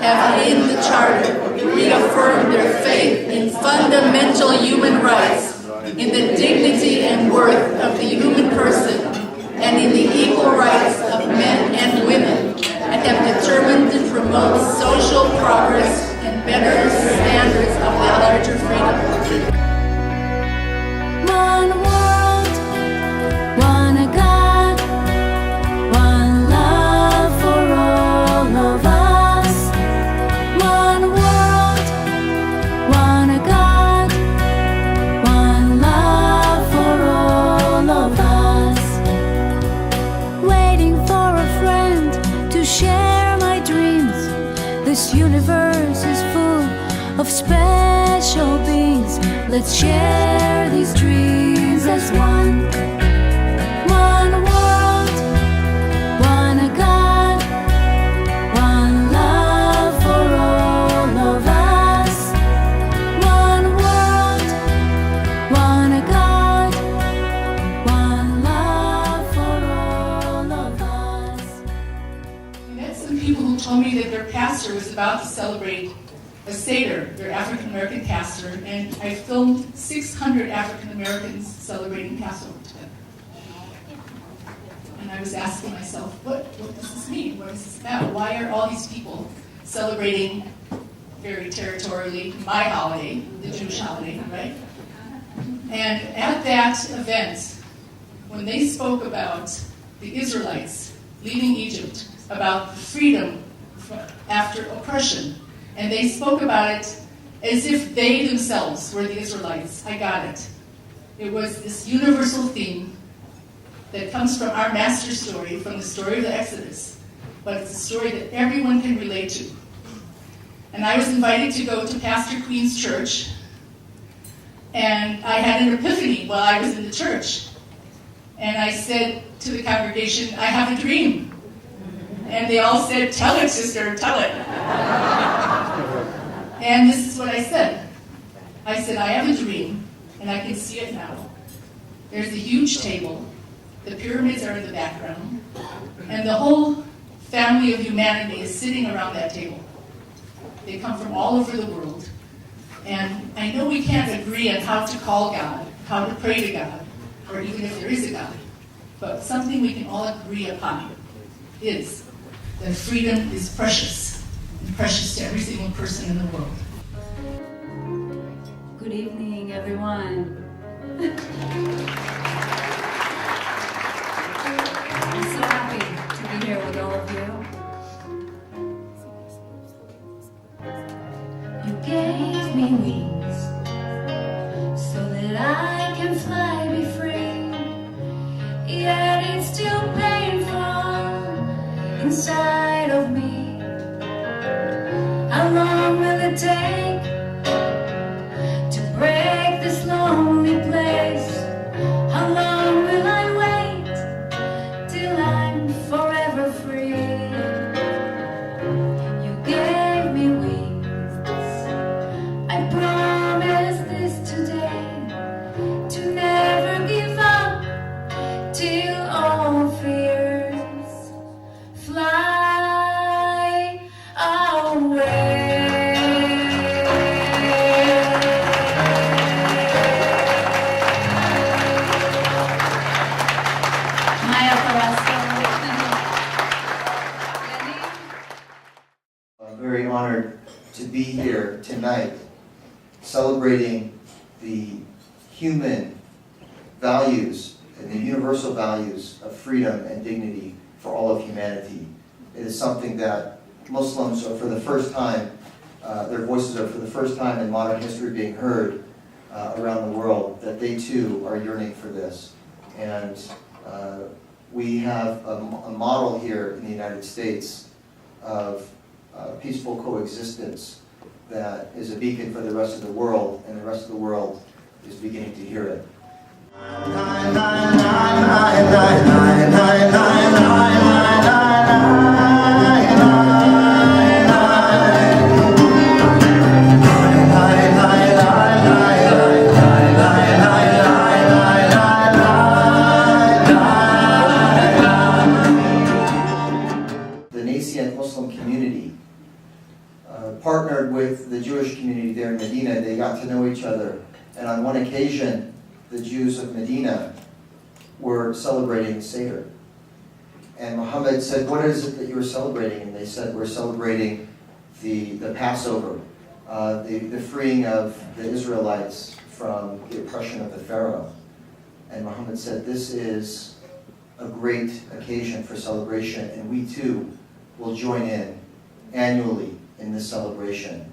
have in the Charter reaffirmed their faith in fundamental human rights, in the dignity and worth of the human person, and in the equal rights of men and women, and have determined to promote social progress and better standards of the larger freedom. One world, one God, one love for all of us. One world, one God, one love for all of us. Waiting for a friend to share my dreams. This universe is full of special beings. Let's share these dreams as one. One world, one God, one love for all of us. One world, one God, one love for all of us. I met some people who told me that their pastor was about to celebrate a Seder, their African American pastor, and I filmed 600 African Americans celebrating Passover together. And I was asking myself, what does this mean? What is this about? Why are all these people celebrating very territorially my holiday, the Jewish holiday, right? And at that event, when they spoke about the Israelites leaving Egypt, about freedom after oppression, and they spoke about it as if they themselves were the Israelites. I got it. It was this universal theme that comes from our master story, from the story of the Exodus, but it's a story that everyone can relate to. And I was invited to go to Pastor Queen's church, and I had an epiphany while I was in the church. And I said to the congregation, I have a dream. And they all said, tell it, sister, tell it. And this is what I said. I said, I have a dream, and I can see it now. There's a huge table. The pyramids are in the background. And the whole family of humanity is sitting around that table. They come from all over the world. And I know we can't agree on how to call God, how to pray to God, or even if there is a God. But something we can all agree upon is that freedom is precious, and precious to every single person in the world. Good evening, everyone. I'm so happy to be here with all of you. You gave me wings so that I can fly, be free. Yet it's still painful inside of me. How long will it take to break this lonely place? How long will I wait till I'm forever free? You gave me wings. I promise this today, to never give up till all fears fly away. I'm very honored to be here tonight celebrating the human values and the universal values of freedom and dignity for all of humanity. It is something that Muslims are for the first time, their voices are for the first time in modern history being heard around the world, that they too are yearning for this. And we have a model here in the United States of peaceful coexistence that is a beacon for the rest of the world, and the rest of the world is beginning to hear it. The nascent Muslim community partnered with the Jewish community there in Medina. They got to know each other. And on one occasion, the Jews of Medina were celebrating Seder. And Muhammad said, "What is it that you are celebrating?" And they said, "We're celebrating the Passover, the freeing of the Israelites from the oppression of the Pharaoh." And Muhammad said, "This is a great occasion for celebration, and we too will join in annually in this celebration."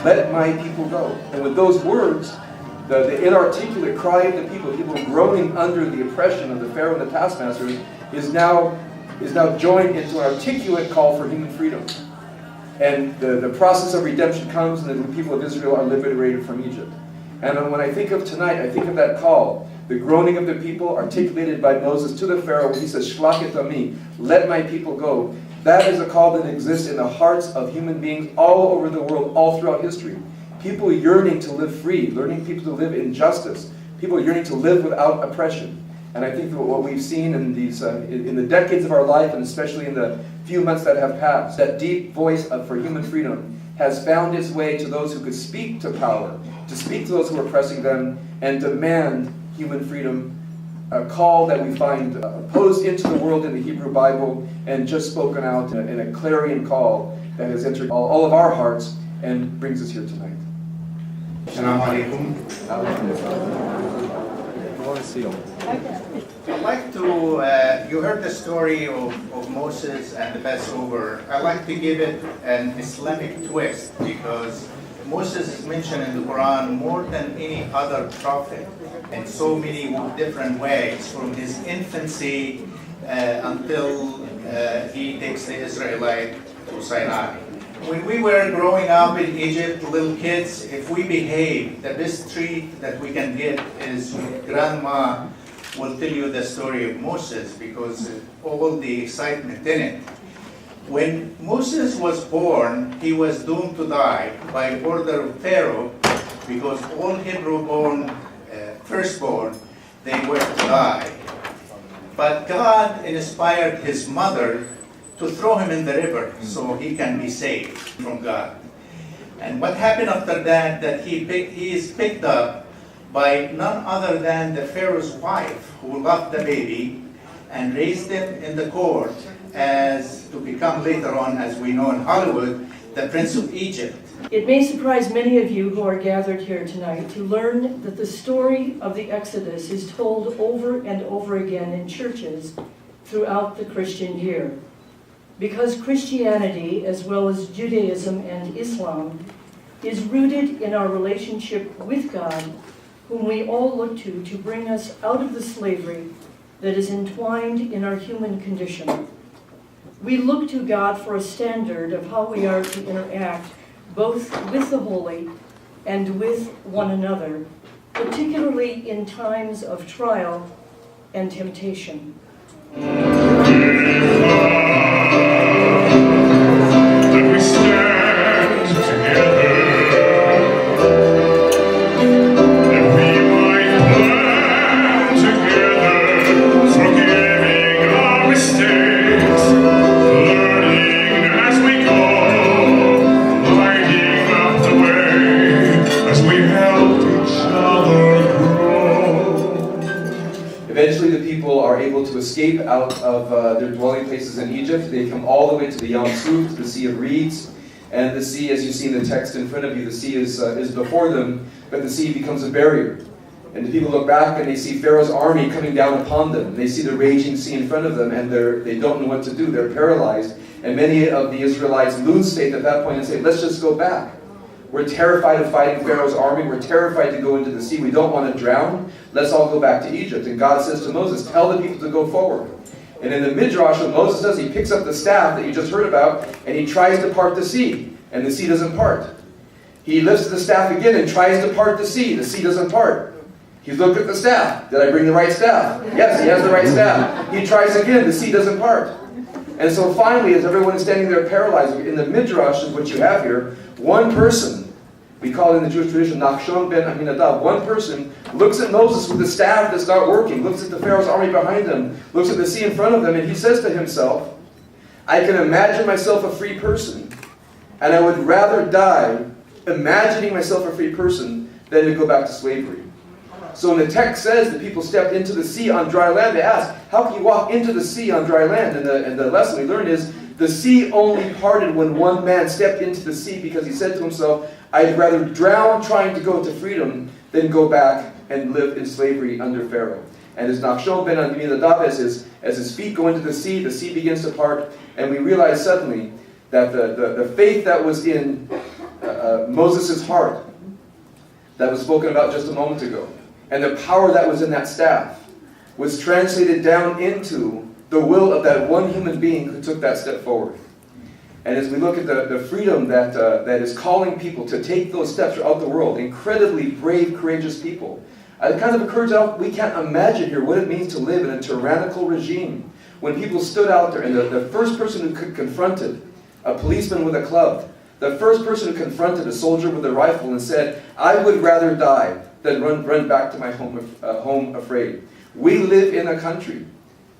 Let my people go. And with those words, the inarticulate cry of the people groaning under the oppression of the Pharaoh and the taskmasters, is now joined into an articulate call for human freedom. And the process of redemption comes, and the people of Israel are liberated from Egypt. And when I think of tonight, I think of that call, the groaning of the people articulated by Moses to the Pharaoh when he says, "Shlach et ami," let my people go. That is a call that exists in the hearts of human beings all over the world, all throughout history. People yearning to live free, learning people to live in justice, people yearning to live without oppression. And I think that what we've seen in these, in the decades of our life, and especially in the few months that have passed, that deep voice for human freedom has found its way to those who could speak to power, to speak to those who are oppressing them, and demand human freedom, a call that we find posed into the world in the Hebrew Bible, and just spoken out in a clarion call that has entered all of our hearts and brings us here tonight. Assalamu alaikum. I'd like to, you heard the story of Moses and the Passover. I'd like to give it an Islamic twist, because Moses is mentioned in the Quran more than any other prophet in so many different ways, from his infancy until he takes the Israelite to Sinai. When we were growing up in Egypt, little kids, if we behave, the best treat that we can get is grandma will tell you the story of Moses, because all the excitement in it. When Moses was born, he was doomed to die by order of Pharaoh, because all Hebrew-born, firstborn, they were to die. But God inspired his mother to throw him in the river so he can be saved from God. And what happened after that, that he is picked up by none other than the Pharaoh's wife, who loved the baby and raised him in the court as to become later on, as we know in Hollywood, the Prince of Egypt. It may surprise many of you who are gathered here tonight to learn that the story of the Exodus is told over and over again in churches throughout the Christian year. Because Christianity, as well as Judaism and Islam, is rooted in our relationship with God, whom we all look to bring us out of the slavery that is entwined in our human condition. We look to God for a standard of how we are to interact both with the holy and with one another, particularly in times of trial and temptation. Eventually the people are able to escape out of their dwelling places in Egypt. They come all the way to the Yam Suf, the Sea of Reeds. And the sea, as you see in the text in front of you, the sea is before them, but the sea becomes a barrier. And the people look back and they see Pharaoh's army coming down upon them. They see the raging sea in front of them, and they don't know what to do. They're paralyzed. And many of the Israelites lose faith at that point and say, let's just go back. We're terrified of fighting Pharaoh's army. We're terrified to go into the sea. We don't want to drown. Let's all go back to Egypt. And God says to Moses, tell the people to go forward. And in the Midrash, what Moses does, he picks up the staff that you just heard about, and he tries to part the sea. And the sea doesn't part. He lifts the staff again and tries to part the sea. The sea doesn't part. He looked at the staff. Did I bring the right staff? Yes, he has the right staff. He tries again. The sea doesn't part. And so finally, as everyone is standing there paralyzed, in the Midrash is what you have here, one person We call it in the Jewish tradition Nachshon ben Aminadab. One person looks at Moses with the staff that's not working, looks at the Pharaoh's army behind him, looks at the sea in front of them, and he says to himself, I can imagine myself a free person, and I would rather die imagining myself a free person than to go back to slavery. So when the text says that people stepped into the sea on dry land, they ask, how can you walk into the sea on dry land? And the lesson we learned is, the sea only parted when one man stepped into the sea because he said to himself, I'd rather drown trying to go to freedom than go back and live in slavery under Pharaoh. And as Nachshon ben Aminadab, as his feet go into the sea begins to part, and we realize suddenly that the faith that was in Moses' heart, that was spoken about just a moment ago, and the power that was in that staff, was translated down into the will of that one human being who took that step forward. And as we look at the freedom that is calling people to take those steps throughout the world, incredibly brave, courageous people, it kind of occurs out, we can't imagine here what it means to live in a tyrannical regime. When people stood out there, and the first person who confronted a policeman with a club, the first person who confronted a soldier with a rifle and said, I would rather die than run back to my home afraid. We live in a country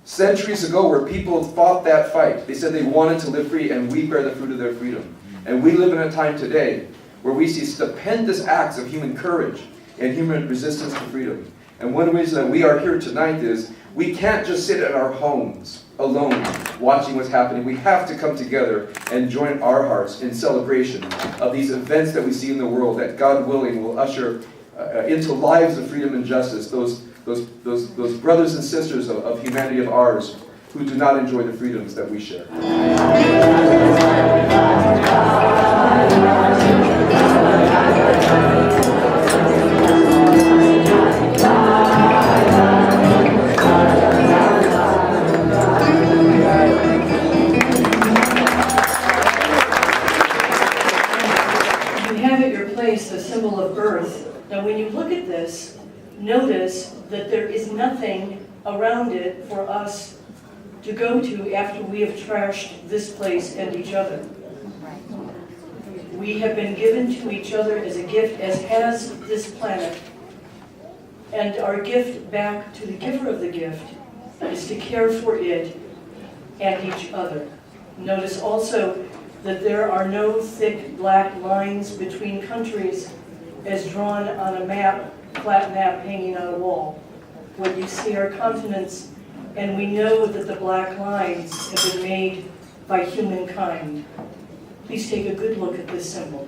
centuries ago where people fought that fight. They said they wanted to live free, and we bear the fruit of their freedom. And we live in a time today where we see stupendous acts of human courage and human resistance to freedom. And one reason that we are here tonight is we can't just sit at our homes alone watching what's happening. We have to come together and join our hearts in celebration of these events that we see in the world that, God willing, will usher into lives of freedom and justice, those brothers and sisters of humanity of ours who do not enjoy the freedoms that we share. You have at your place a symbol of earth. Now when you look at this, notice that there is nothing around it for us to go to after we have trashed this place and each other. We have been given to each other as a gift, as has this planet. And our gift back to the giver of the gift is to care for it and each other. Notice also that there are no thick black lines between countries as drawn on a map, flat map hanging on a wall. What you see are continents, and we know that the black lines have been made by humankind. Please take a good look at this symbol.